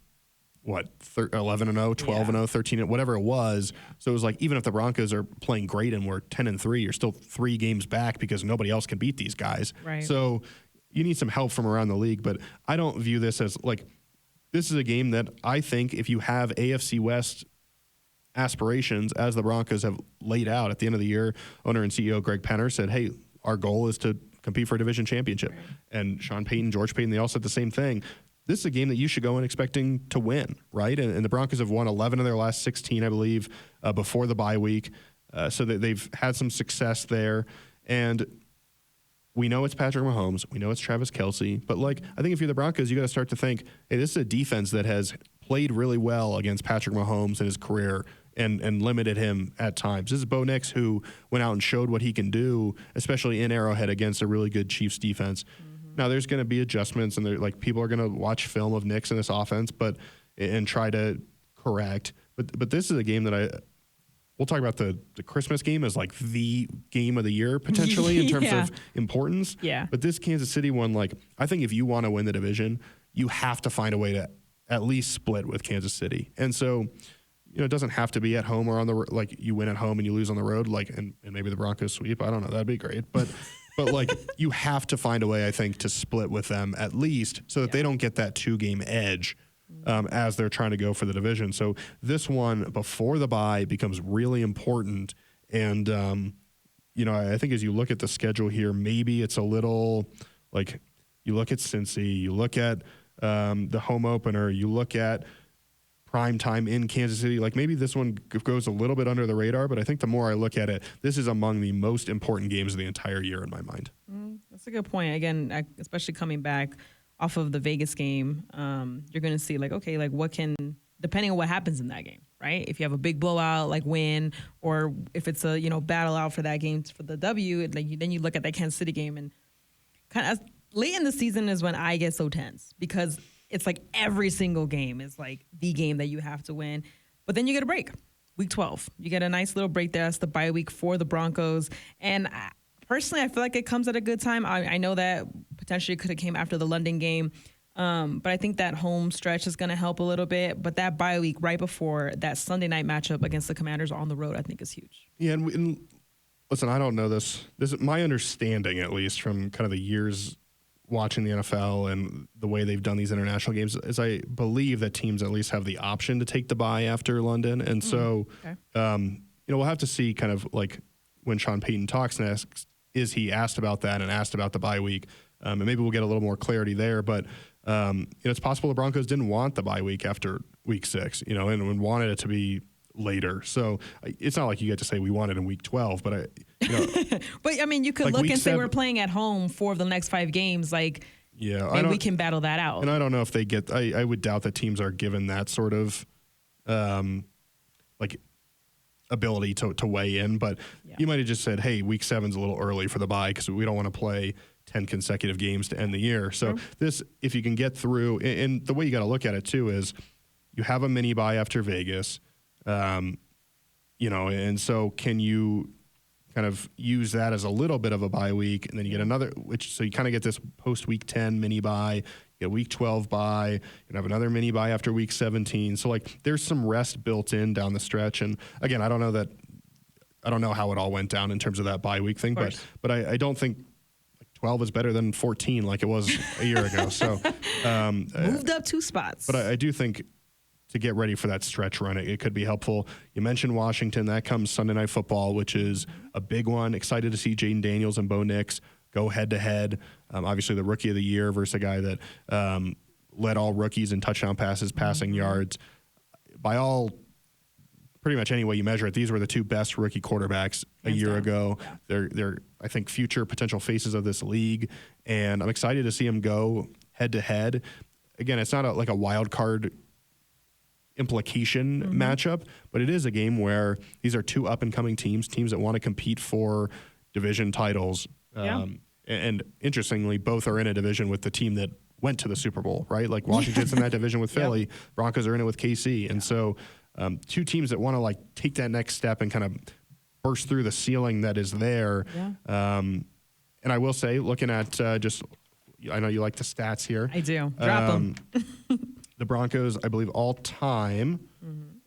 11-0, 12-0, 13-0, whatever it was. So it was like, even if the Broncos are playing great and we're 10-3, you're still 3 games back because nobody else can beat these guys. Right. So you need some help from around the league, but I don't view this as, like, this is a game that I think if you have AFC West aspirations, as the Broncos have laid out at the end of the year, owner and CEO Greg Penner said, hey, our goal is to compete for a division championship. Right. And Sean Payton, George Payton, they all said the same thing. This is a game that you should go in expecting to win, right? And the Broncos have won 11 of their last 16, I believe, before the bye week. So that they've had some success there. And we know it's Patrick Mahomes. We know it's Travis Kelce. But, like, I think if you're the Broncos, you got to start to think, hey, this is a defense that has played really well against Patrick Mahomes in his career and limited him at times. This is Bo Nix, who went out and showed what he can do, especially in Arrowhead against a really good Chiefs defense. Now, there's going to be adjustments, and people are going to watch film of Nix in this offense and try to correct. But this is a game that we'll talk about the Christmas game as, like, the game of the year potentially in terms of importance. Yeah. But this Kansas City one, like, I think if you want to win the division, you have to find a way to at least split with Kansas City. And so, it doesn't have to be at home or on the, like, you win at home and you lose on the road, like, and maybe the Broncos sweep. I don't know. That'd be great. But like, you have to find a way, I think, to split with them at least so that they don't get that 2-game edge as they're trying to go for the division. So this one before the bye becomes really important. And, I think as you look at the schedule here, maybe it's a little, like, you look at Cincy, you look at the home opener, you look at prime time in Kansas City. Like, maybe this one goes a little bit under the radar, but I think the more I look at it, this is among the most important games of the entire year in my mind. That's a good point. Again, especially coming back off of the Vegas game, you're going to see, like, okay, like, what can, depending on what happens in that game, right? If you have a big blowout, like, win, or if it's a, battle out for that game for the W, then you look at that Kansas City game, and kind of late in the season is when I get so tense, because it's like every single game is like the game that you have to win. But then you get a break. Week 12. You get a nice little break there. That's the bye week for the Broncos. And personally, I feel like it comes at a good time. I know that potentially it could have came after the London game. But I think that home stretch is going to help a little bit. But that bye week right before that Sunday night matchup against the Commanders on the road, I think is huge. Yeah, and listen, I don't know this. This is my understanding, at least from kind of the years watching the NFL and the way they've done these international games, is I believe that teams at least have the option to take the bye after London. And so, we'll have to see kind of like when Sean Payton talks next, is he asked about that and asked about the bye week? And maybe we'll get a little more clarity there. But, it's possible the Broncos didn't want the bye week after week 6, and wanted it to be later. So it's not like you get to say we want it in week 12, but but I mean, you could like look and say 7, we're playing at home 4 of the next 5 games. Like, maybe we can battle that out. And I don't know if they get, I would doubt that teams are given that sort of, ability to weigh in, but you might have just said, hey, week 7's a little early for the bye because we don't want to play 10 consecutive games to end the year. So this, if you can get through, and the way you got to look at it too is you have a mini bye after Vegas, and so can you kind of use that as a little bit of a bye week, and then you get another, so you kind of get this post week 10 mini bye, you get week 12 bye, you have another mini bye after week 17. So like there's some rest built in down the stretch. And again, I don't know how it all went down in terms of that bye week thing, but I don't think 12 is better than 14 like it was a year ago. So moved up 2 spots. But I do think to get ready for that stretch run, it could be helpful. You mentioned Washington. That comes Sunday Night Football, which is a big one. Excited to see Jaden Daniels and Bo Nix go head-to-head. Obviously, the Rookie of the Year versus a guy that led all rookies in touchdown passes, passing yards. By all, pretty much any way you measure it, these were the 2 best rookie quarterbacks a year ago. Yeah. They're, I think, future potential faces of this league, and I'm excited to see them go head-to-head. Again, it's not like a wild card implication matchup, but it is a game where these are 2 up-and-coming teams that want to compete for division titles. And interestingly, both are in a division with the team that went to the Super Bowl, right? Like Washington's in that division with Philly. Broncos are in it with KC. And so 2 teams that want to like take that next step and kind of burst through the ceiling that is there. And I will say, looking at I know you like the stats here. I do. Drop them. The Broncos, I believe, all time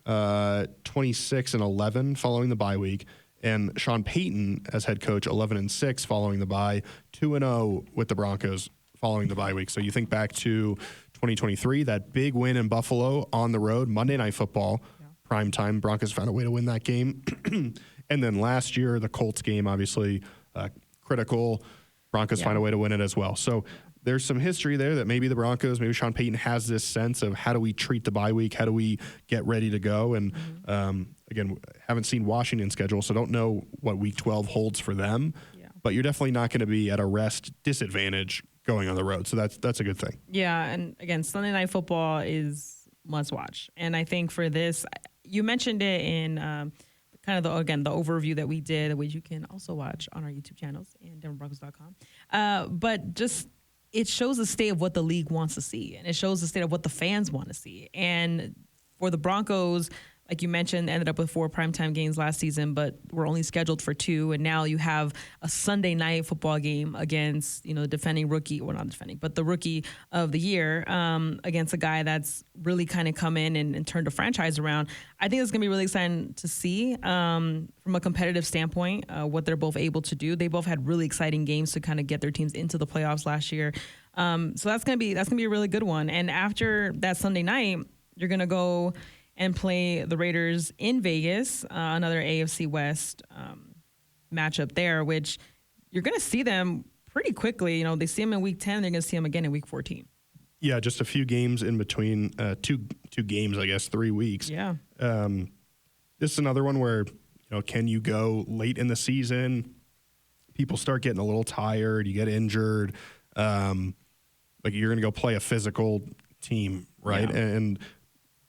26-11 following the bye week, and Sean Payton as head coach 11-6 following the bye, 2-0 with the Broncos following the bye week. So you think back to 2023, that big win in Buffalo on the road, Monday Night Football, prime time. Broncos found a way to win that game, and then last year the Colts game, obviously critical. Broncos find a way to win it as well. So there's some history there that maybe the Broncos, maybe Sean Payton has this sense of how do we treat the bye week? How do we get ready to go? And again, haven't seen Washington's schedule, so don't know what week 12 holds for them. But you're definitely not going to be at a rest disadvantage going on the road. So that's a good thing. Yeah. And again, Sunday Night Football is must watch. And I think for this, you mentioned it in kind of the overview that we did, which you can also watch on our YouTube channels and DenverBroncos.com. But just, it shows the state of what the league wants to see, and it shows the state of what the fans want to see. And for the Broncos, like you mentioned, ended up with 4 primetime games last season, but were only scheduled for 2. And now you have a Sunday night football game against, the defending rookie, well, not defending, but the rookie of the year against a guy that's really kind of come in and turned a franchise around. I think it's going to be really exciting to see from a competitive standpoint what they're both able to do. They both had really exciting games to kind of get their teams into the playoffs last year. So that's going to be a really good one. And after that Sunday night, you're going to go and play the Raiders in Vegas, another AFC West matchup there, which you're going to see them pretty quickly. They see them in week 10, they're going to see them again in week 14. Yeah, just a few games in between, two games, I guess, 3 weeks. Yeah. This is another one where, can you go late in the season? People start getting a little tired, you get injured. Like you're going to go play a physical team, right? Yeah. And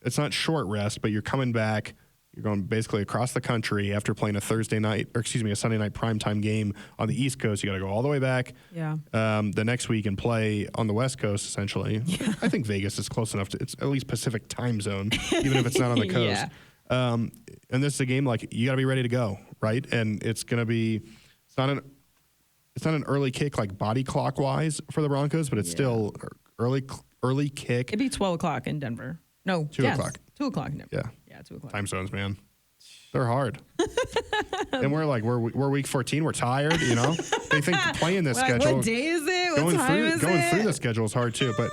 it's not short rest, but you're coming back. You're going basically across the country after playing a Sunday night primetime game on the East Coast. You got to go all the way back the next week and play on the West Coast, essentially. Yeah. I think Vegas is close enough it's at least Pacific time zone, even if it's not on the coast. And this is a game like you got to be ready to go, right? And it's going to be it's not an early kick like body clock wise for the Broncos, but it's still early kick. It'd be 12 o'clock in Denver. No, 2 o'clock. 2 o'clock in Denver. Yeah. Yeah, 2 o'clock. Time zones, man. They're hard. And we're week 14. We're tired, you know. They think playing this schedule. What day is it? What time is it? Going through the schedule is hard too. But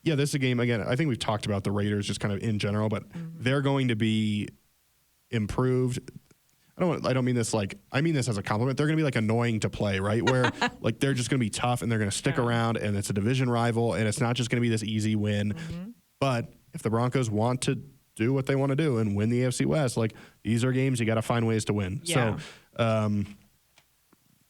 yeah, this is a game again. I think we've talked about the Raiders just kind of in general, but they're going to be improved. I don't mean this I mean this as a compliment. They're going to be like annoying to play, right? Where like they're just going to be tough and they're going to stick around, and it's a division rival, and it's not just going to be this easy win. But if the Broncos want to do what they want to do and win the AFC West, like these are games you got to find ways to win. Yeah. So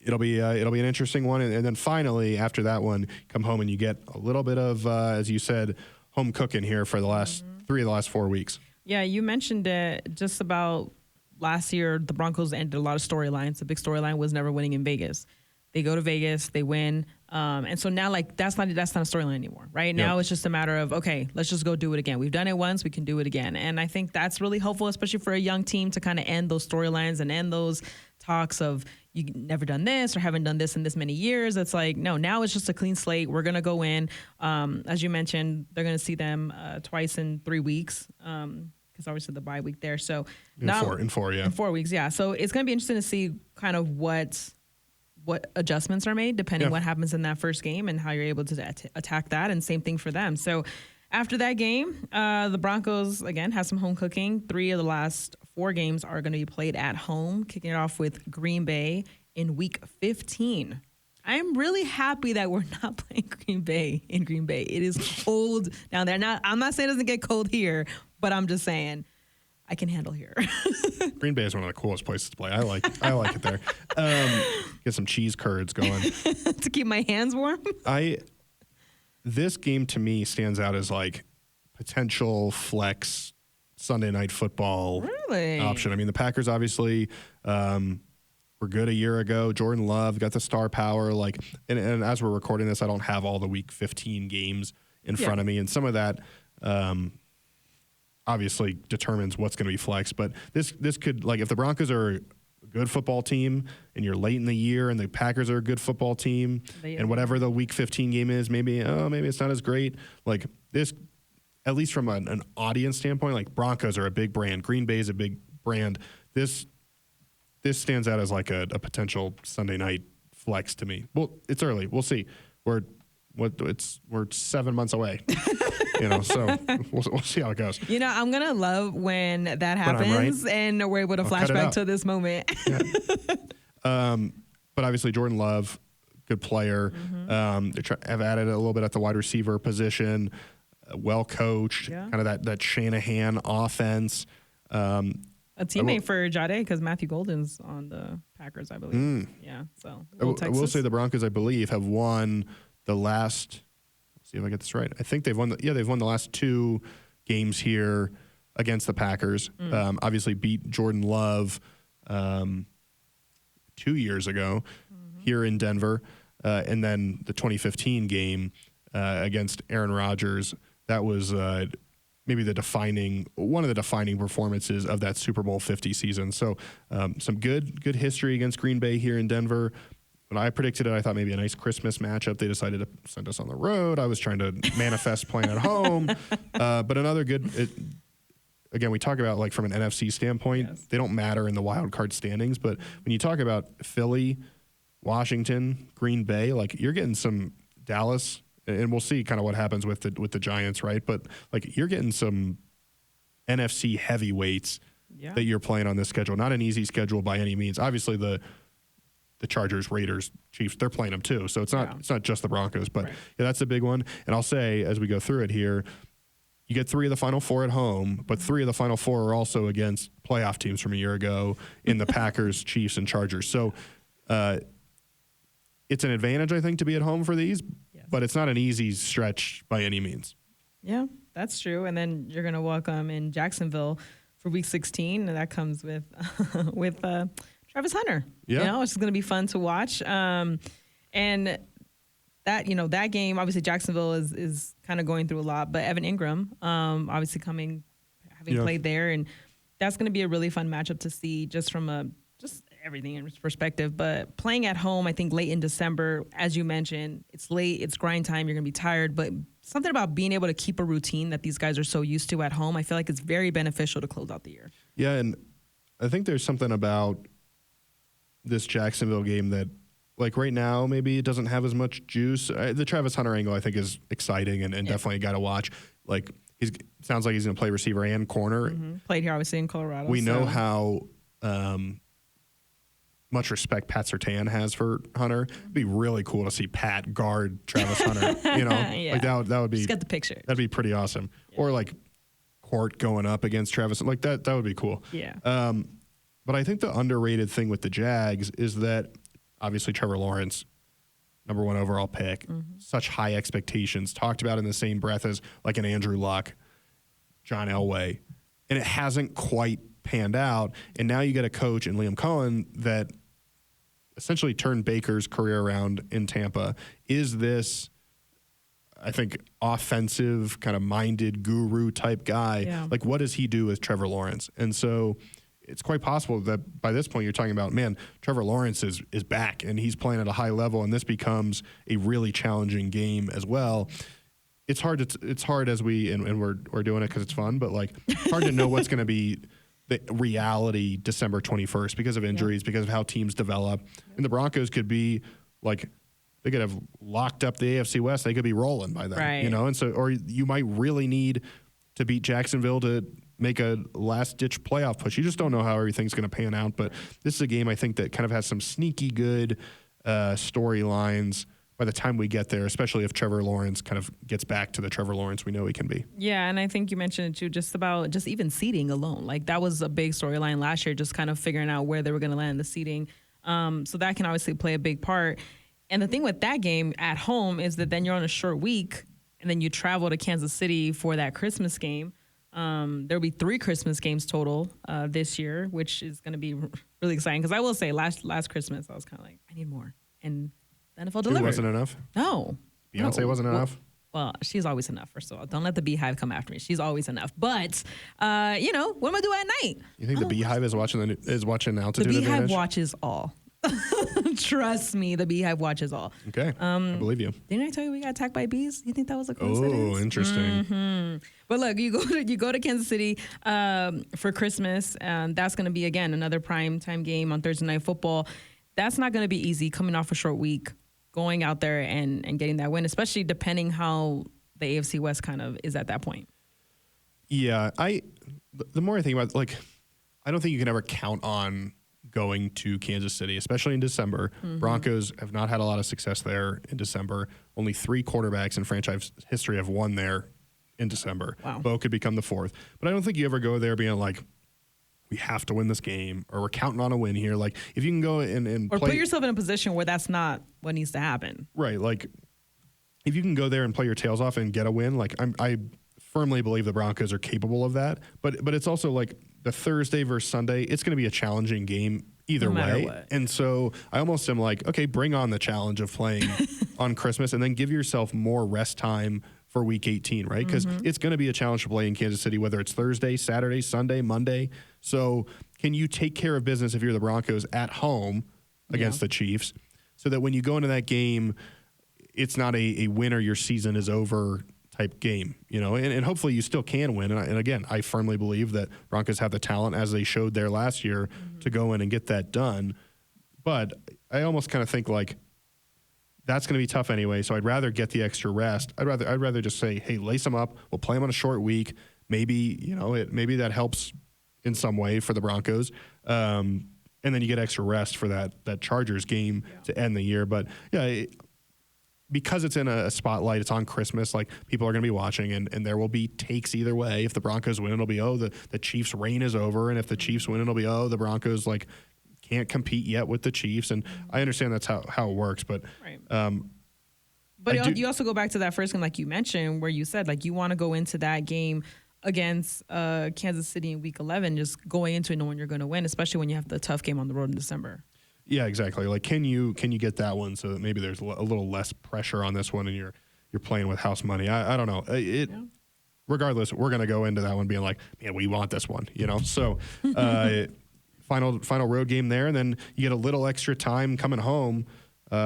it'll be an interesting one, and then finally after that one, come home and you get a little bit of as you said, home cooking here for the last 3 of the last 4 weeks. Yeah, you mentioned it just about last year. The Broncos ended a lot of storylines. The big storyline was never winning in Vegas. They go to Vegas, they win. And so now, like, that's not a storyline anymore, right? Now it's just a matter of, okay, let's just go do it again. We've done it once, we can do it again. And I think that's really helpful, especially for a young team, to kind of end those storylines and end those talks of you never done this or haven't done this in this many years. It's like, no, now it's just a clean slate. We're going to go in. As you mentioned, they're going to see them twice in 3 weeks. Because obviously the bye week there. So in 4 weeks, yeah. So it's going to be interesting to see kind of what adjustments are made depending what happens in that first game and how you're able to attack that. And same thing for them. So after that game, the Broncos, again, have some home cooking. 3 of the last 4 games are going to be played at home, kicking it off with Green Bay in week 15. I'm really happy that we're not playing Green Bay in Green Bay. It is cold down there. Now, I'm not saying it doesn't get cold here, but I'm just saying I can handle here. Green Bay is one of the coolest places to play. I like it there. Get some cheese curds going. To keep my hands warm? This game to me stands out as like potential flex Sunday night football option. I mean, the Packers obviously were good a year ago. Jordan Love got the star power. And as we're recording this, I don't have all the week 15 games in front of me. And some of that obviously determines what's going to be flex. But this could, like, if the Broncos are a good football team and you're late in the year and the Packers are a good football team and whatever the week 15 game is, maybe it's not as great. Like this, at least from an audience standpoint, like Broncos are a big brand. Green Bay is a big brand. This stands out as like a potential Sunday night flex to me. Well, it's early. We'll see. We're 7 months away. So we'll see how it goes. I'm gonna love when that happens and we're able to flashback to this moment. But obviously Jordan Love, good player. They have added a little bit at the wide receiver position. Well coached, kind of that Shanahan offense. A teammate for Jade because Matthew Golden's on the Packers, I believe. Yeah, so I will say the Broncos, I believe, have won the last. See if I get this right. I think they've won the last 2 games here against the Packers. Obviously beat Jordan Love 2 years ago here in Denver, and then the 2015 game against Aaron Rodgers. That was maybe one of the defining performances of that Super Bowl 50 season. So some good history against Green Bay here in Denver. When I predicted it, I thought maybe a nice Christmas matchup. They decided to send us on the road. I was trying to manifest playing at home. But another good, again, we talk about like from an NFC standpoint, they don't matter in the wild card standings. But when you talk about Philly, Washington, Green Bay, like you're getting some Dallas, and we'll see kind of what happens with the Giants, right? But like you're getting some NFC heavyweights that you're playing on this schedule. Not an easy schedule by any means. Obviously the Chargers, Raiders, Chiefs, they're playing them too. So it's not just the Broncos, but that's a big one. And I'll say, as we go through it here, you get 3 of the final 4 at home, but 3 of the final 4 are also against playoff teams from a year ago in the Packers, Chiefs, and Chargers. So it's an advantage, I think, to be at home for these, but it's not an easy stretch by any means. Yeah, that's true. And then you're going to welcome in Jacksonville for week 16, and that comes with Travis Hunter. Yeah. It's going to be fun to watch. And that, that game, obviously Jacksonville is kind of going through a lot, but Evan Ingram, obviously having played there, and that's going to be a really fun matchup to see just from just everything in perspective. But playing at home, I think late in December, as you mentioned, it's late, it's grind time, you're going to be tired, but something about being able to keep a routine that these guys are so used to at home. I feel like it's very beneficial to close out the year. Yeah, and I think there's something about this Jacksonville game that, like right now, maybe it doesn't have as much juice. The Travis Hunter angle, I think, is exciting and definitely a guy to watch. Like, sounds like he's going to play receiver and corner. Mm-hmm. Played here, obviously, in Colorado. We know how much respect Pat Surtain has for Hunter. It'd be really cool to see Pat guard Travis Hunter. You know, yeah. like that would be. Just get the picture. That'd be pretty awesome. Yeah. Or like Court going up against Travis, like that. That would be cool. Yeah. But I think the underrated thing with the Jags is that obviously Trevor Lawrence, number 1 overall pick, such high expectations, talked about in the same breath as like an Andrew Luck, John Elway, and it hasn't quite panned out. And now you get a coach in Liam Cohen that essentially turned Baker's career around in Tampa. Is this, I think, offensive kind of minded guru type guy? Yeah. Like, what does he do with Trevor Lawrence? And so it's quite possible that by this point you're talking about, man, Trevor Lawrence is back and he's playing at a high level, and this becomes a really challenging game as well. It's hard as we're doing it because it's fun, but like hard to know what's going to be the reality December 21st because of injuries, because of how teams develop. And the Broncos could be like, they could have locked up the AFC West. They could be rolling by then, right. You know? And so, or you might really need to beat Jacksonville to make a last-ditch playoff push. You just don't know how everything's going to pan out. But this is a game, I think, that kind of has some sneaky good storylines by the time we get there, especially if Trevor Lawrence kind of gets back to the Trevor Lawrence we know he can be. Yeah, and I think you mentioned it too, just about just even seeding alone. Like that was a big storyline last year, just kind of figuring out where they were going to land the seeding. So that can obviously play a big part. And the thing with that game at home is that then you're on a short week, and then you travel to Kansas City for that Christmas game. There'll be 3 Christmas games total this year, which is going to be really exciting. Because I will say, last Christmas, I was kind of like, I need more. And the NFL delivered. It wasn't enough? No. Beyonce wasn't enough? Well, she's always enough, first of all. Don't let the Beehive come after me. She's always enough. But, what am I going to do at night? You think the Beehive is watching Altitude The Beehive Advantage? watches all. Trust me, the Beehive watches all. Okay, I believe you. Didn't I tell you we got attacked by bees? You think that was a coincidence? Oh, interesting. Mm-hmm. But look, you go to Kansas City for Christmas, and that's going to be again another prime time game on Thursday Night Football. That's not going to be easy coming off a short week, going out there and getting that win, especially depending how the AFC West kind of is at that point. Yeah, the more I think about it, like, I don't think you can ever count on going to Kansas City, especially in December. Mm-hmm. Broncos have not had a lot of success there in December. Only 3 quarterbacks in franchise history have won there in December. Wow. Bo could become the 4th. But I don't think you ever go there being like, we have to win this game, or we're counting on a win here. Like, if you can go and or play, put yourself in a position where that's not what needs to happen. Right. Like, if you can go there and play your tails off and get a win, like, I firmly believe the Broncos are capable of that. But it's also like the Thursday versus Sunday, it's going to be a challenging game either way. What. And so I almost am like, okay, bring on the challenge of playing on Christmas, and then give yourself more rest time for week 18, right? Because it's going to be a challenge to play in Kansas City, whether it's Thursday, Saturday, Sunday, Monday. So can you take care of business if you're the Broncos at home against the Chiefs, so that when you go into that game, it's not a win or your season is over type game, and hopefully you still can win. And again, I firmly believe that Broncos have the talent, as they showed there last year, to go in and get that done. But I almost kind of think like that's going to be tough anyway. So I'd rather get the extra rest. I'd rather just say, hey, lace them up. We'll play them on a short week. Maybe, maybe that helps in some way for the Broncos. And then you get extra rest for that Chargers game to end the year. But yeah, because it's in a spotlight, it's on Christmas, like, people are going to be watching, and there will be takes either way. If the Broncos win, it'll be, the Chiefs' reign is over. And if the Chiefs win, it'll be, the Broncos, like, can't compete yet with the Chiefs. And I understand that's how it works. But right. But you also go back to that first game, like you mentioned, where you said, like, you want to go into that game against Kansas City in Week 11, just going into it knowing you're going to win, especially when you have the tough game on the road in December. Yeah, exactly. Like, can you get that one so that maybe there's a little less pressure on this one, and you're playing with house money? I don't know. Regardless, we're going to go into that one being like, man, we want this one, So final road game there, and then you get a little extra time coming home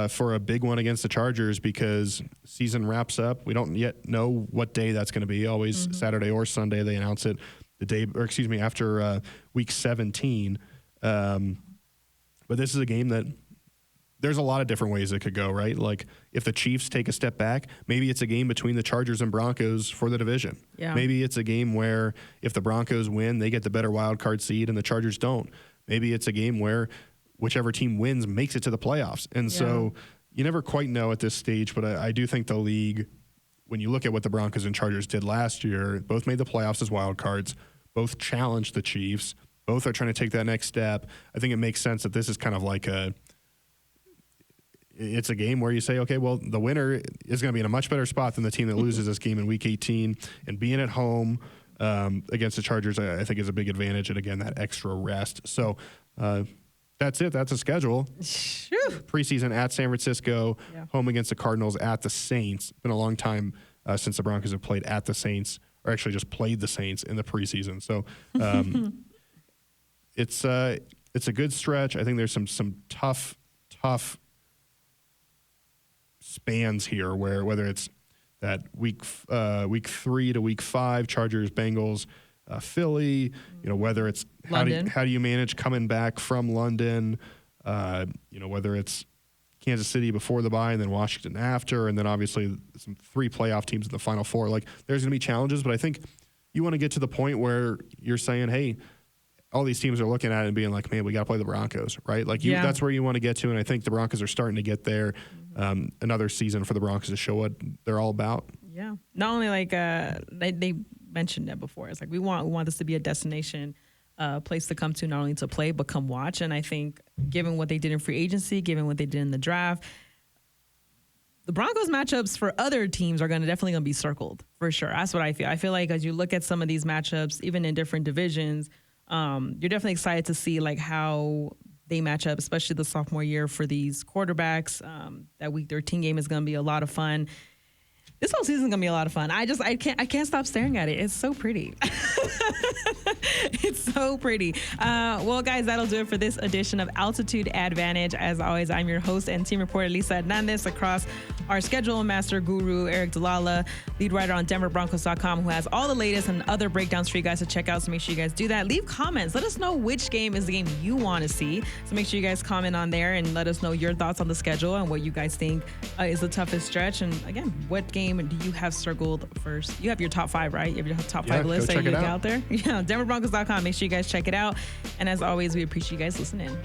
for a big one against the Chargers because season wraps up. We don't yet know what day that's going to be. Always Saturday or Sunday. They announce it after week 17. But this is a game that there's a lot of different ways it could go, right? Like if the Chiefs take a step back, maybe it's a game between the Chargers and Broncos for the division. Yeah. Maybe it's a game where if the Broncos win, they get the better wild card seed and the Chargers don't. Maybe it's a game where whichever team wins makes it to the playoffs. And so you never quite know at this stage, but I do think the league, when you look at what the Broncos and Chargers did last year, both made the playoffs as wild cards, both challenged the Chiefs, both are trying to take that next step. I think it makes sense that this is kind of like it's a game where you say, okay, well, the winner is going to be in a much better spot than the team that loses this game in week 18, and being at home against the Chargers, I think is a big advantage. And again, that extra rest. So that's it. That's a schedule. Preseason at San Francisco, home against the Cardinals, at the Saints. Been a long time since the Broncos have played at the Saints, or actually just played the Saints in the preseason. So it's a good stretch. I think there's some tough spans here where whether it's that week 3 to week 5, Chargers, Bengals, Philly, whether it's how do you manage coming back from London, whether it's Kansas City before the bye and then Washington after, and then obviously some 3 playoff teams in the Final Four. Like there's going to be challenges, but I think you want to get to the point where you're saying, hey, all these teams are looking at it and being like, man, we got to play the Broncos, right? Like that's where you want to get to. And I think the Broncos are starting to get there. Another season for the Broncos to show what they're all about. Yeah. Not only like they mentioned that before. It's like we want this to be a destination place to come to, not only to play, but come watch. And I think given what they did in free agency, given what they did in the draft, the Broncos matchups for other teams are definitely going to be circled for sure. That's what I feel. I feel like as you look at some of these matchups, even in different divisions, you're definitely excited to see like how they match up, especially the sophomore year for these quarterbacks. That week 13 game is going to be a lot of fun. This whole season is going to be a lot of fun. I can't stop staring at it. It's so pretty. It's so pretty. Well, guys, that'll do it for this edition of Altitude Advantage. As always, I'm your host and team reporter, Elisa Hernandez, across our schedule master guru, Aric DiLalla, lead writer on DenverBroncos.com, who has all the latest and other breakdowns for you guys to check out. So make sure you guys do that. Leave comments. Let us know which game is the game you want to see. So make sure you guys comment on there and let us know your thoughts on the schedule and what you guys think is the toughest stretch. And again, what game do you have circled first? You have your top 5, right? You have your top 5 list that you get out there. Yeah, DenverBroncos.com. Make sure you guys check it out. And as always, we appreciate you guys listening.